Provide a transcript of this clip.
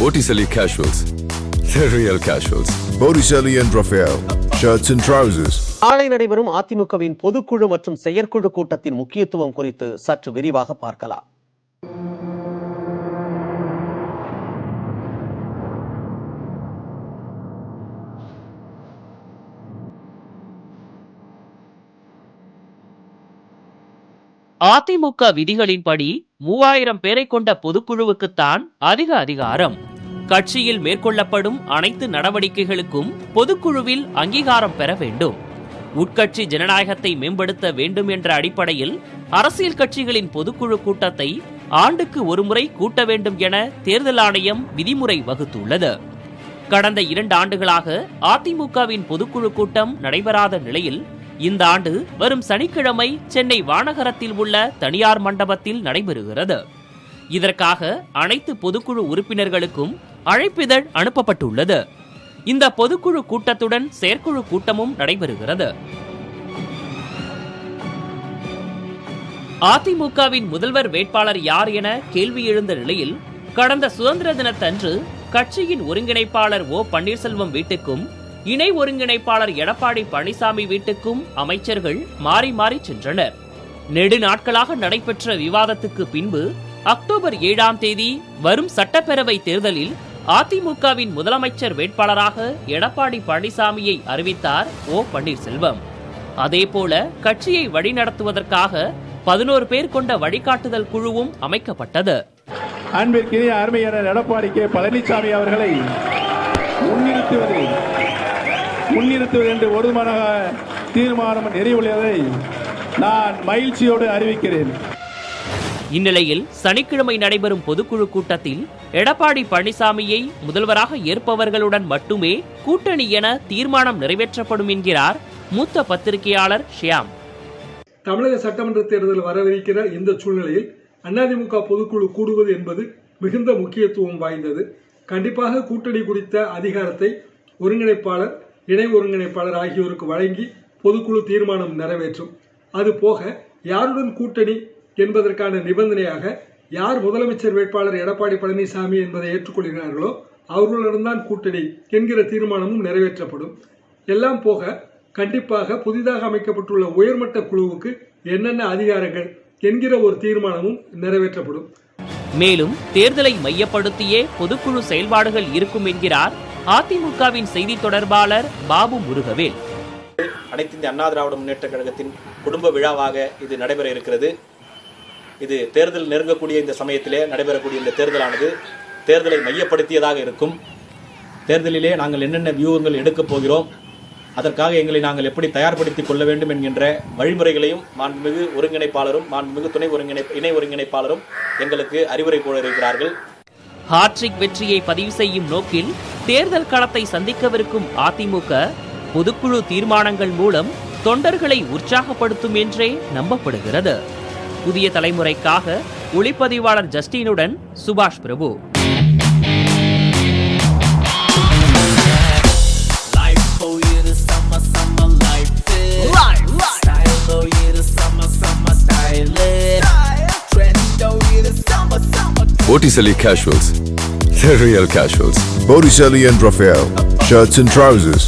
Botticelli Casuals. The real casuals. Botticelli and Raphael. Shirts and trousers. நாளை நடைபெறும் அதிமுகவின் பொதுக்குழு மற்றும் செயற்குழு கூட்டத்தின் முக்கியத்துவம் குறித்து சற்று விரிவாக பார்க்கலாம். அதிமுக விதிகளின்படி 3000 பேரை கொண்ட பொதுக்குழுவுக்குத்தான் அதிக அதிகாரம். கட்சியில் மேற்கொள்ளப்படும் அனைத்து நடவடிக்கைகளுக்கும் பொதுக்குழுவில் அங்கீகாரம் பெற வேண்டும். உட்கட்சி ஜனநாயகத்தை மேம்படுத்த வேண்டும் என்ற அடிப்படையில் அரசியல் கட்சிகளின் பொதுக்குழு கூட்டத்தை ஆண்டுக்கு ஒருமுறை கூட்ட வேண்டும் என தேர்தல் ஆணையம் விதிமுறை வகுத்துள்ளது. கடந்த 2 ஆண்டுகளாக அதிமுகவின் பொதுக்குழு கூட்டம் நடைபெறாத நிலையில் இந்த ஆண்டு வரும் சனிக்கிழமை சென்னை வானகரத்தில் உள்ள தனியார் மண்டபத்தில் நடைபெறுகிறது. இதற்காக அனைத்து பொதுக்குழு உறுப்பினர்களுக்கும் அழைப்பிதழ் அனுப்பப்பட்டுள்ளது. இந்த பொதுக்குழு கூட்டத்துடன் செயற்குழு கூட்டமும் நடைபெறுகிறது. அதிமுகவின் முதல்வர் வேட்பாளர் யார் என கேள்வி எழுந்த நிலையில் கடந்த சுதந்திர தினத்தன்று கட்சியின் ஒருங்கிணைப்பாளர் ஓ பன்னீர்செல்வம் வீட்டுக்கும் இணை ஒருங்கிணைப்பாளர் எடப்பாடி பழனிசாமி வீட்டுக்கும் அமைச்சர்கள் மாறி மாறி சென்றனர். நெடு நாட்களாக நடைபெற்ற விவாதத்துக்கு பின்பு அக்டோபர் 7ஆம் தேதி வரும் சட்டப்பேரவை தேர்தலில் அதிமுகவின் முதலமைச்சர் வேட்பாளராக எடப்பாடி பழனிசாமியை அறிவித்தார் ஓ பன்னீர்செல்வம். அதேபோல கட்சியை வழிநடத்துவதற்காக 11 பேர் கொண்ட வழிகாட்டுதல் குழுவும் அமைக்கப்பட்டது. அன்பிற்கினிய அருமையான எடப்பாடி கே பழனிசாமி அவர்களை முன்னிறுத்துவது என்று ஒருமனதாக தீர்மானம் நிறைவுள்ளதை நான் மகிழ்ச்சியோடு அறிவிக்கிறேன். இந்நிலையில் சனிக்கிழமை நடைபெறும் பொதுக்குழு கூட்டத்தில் எடப்பாடி பழனிசாமியை முதல்வராக ஏற்பவர்களுடன் மட்டுமே கூட்டணி என தீர்மானம் நிறைவேற்றப்படும் என்கிறார் மூத்த பத்திரிகையாளர் ஷியாம். தமிழக சட்டமன்ற தேர்தல் வரவிருக்கிற இந்த சூழ்நிலையில் அதிமுக பொதுக்குழு கூடுவது என்பது மிகுந்த முக்கியத்துவம் வாய்ந்தது. கண்டிப்பாக கூட்டணி குறித்த அதிகாரத்தை ஒருங்கிணைப்பாளர், இணை ஒருங்கிணைப்பாளர் ஆகியோருக்கு வழங்கி பொதுக்குழு தீர்மானம் நிறைவேற்றும். அதுபோக யாருடன் கூட்டணி என்பதற்கான நிபந்தனையாக யார் முதலமைச்சர் வேட்பாளர் எடப்பாடி பழனிசாமி என்பதை ஏற்றுக்கொள்கிறார்களோ அவர்களுடன் தான் கூட்டணி என்கிற தீர்மானமும் நிறைவேற்றப்படும். எல்லாம் போக கண்டிப்பாக புதிதாக அமைக்கப்பட்டுள்ள உயர்மட்ட குழுவுக்கு என்னென்ன அதிகாரங்கள் என்கிற ஒரு தீர்மானமும் நிறைவேற்றப்படும். மேலும் தேர்தலை மையப்படுத்தியே பொதுக்குழு செயல்பாடுகள் இருக்கும் என்கிறார் அதிமுகவின் செய்தி தொடர்பாளர் பாபு முருகவேல். அனைத்து இந்திய அண்ணா திராவிட முன்னேற்ற கழகத்தின் குடும்ப விழாவாக இது நடைபெற இருக்கிறது. இது தேர்தல் நெருங்கக்கூடிய இந்த சமயத்திலே நடைபெறக்கூடிய இந்த தேர்தலானது தேர்தலை மையப்படுத்தியதாக இருக்கும். தேர்தலிலே நாங்கள் என்னென்ன வியூகங்கள் எடுக்கப் போகிறோம், அதற்காக எங்களை நாங்கள் எப்படி தயார்படுத்திக் கொள்ள வேண்டும் என்கின்ற வழிமுறைகளையும் மாண்புமிகு ஒருங்கிணைப்பாளரும் மாண்புமிகு இணை ஒருங்கிணைப்பாளரும் எங்களுக்கு அறிவுரை கூற இருக்கிறார்கள். ஹாட்ரிக் வெற்றியை பதிவு செய்யும் நோக்கில் தேர்தல் களத்தை சந்திக்கவிருக்கும் அதிமுக பொதுக்குழு தீர்மானங்கள் மூலம் தொண்டர்களை உற்சாகப்படுத்தும் என்றே நம்பப்படுகிறது. புதிய தலைமுறைக்காக ஒளிப்பதிவாளர் ஜஸ்டினுடன் சுபாஷ் பிரபு. Botticelli Casuals. The real casuals. Botticelli and Raphael. Shirts and trousers.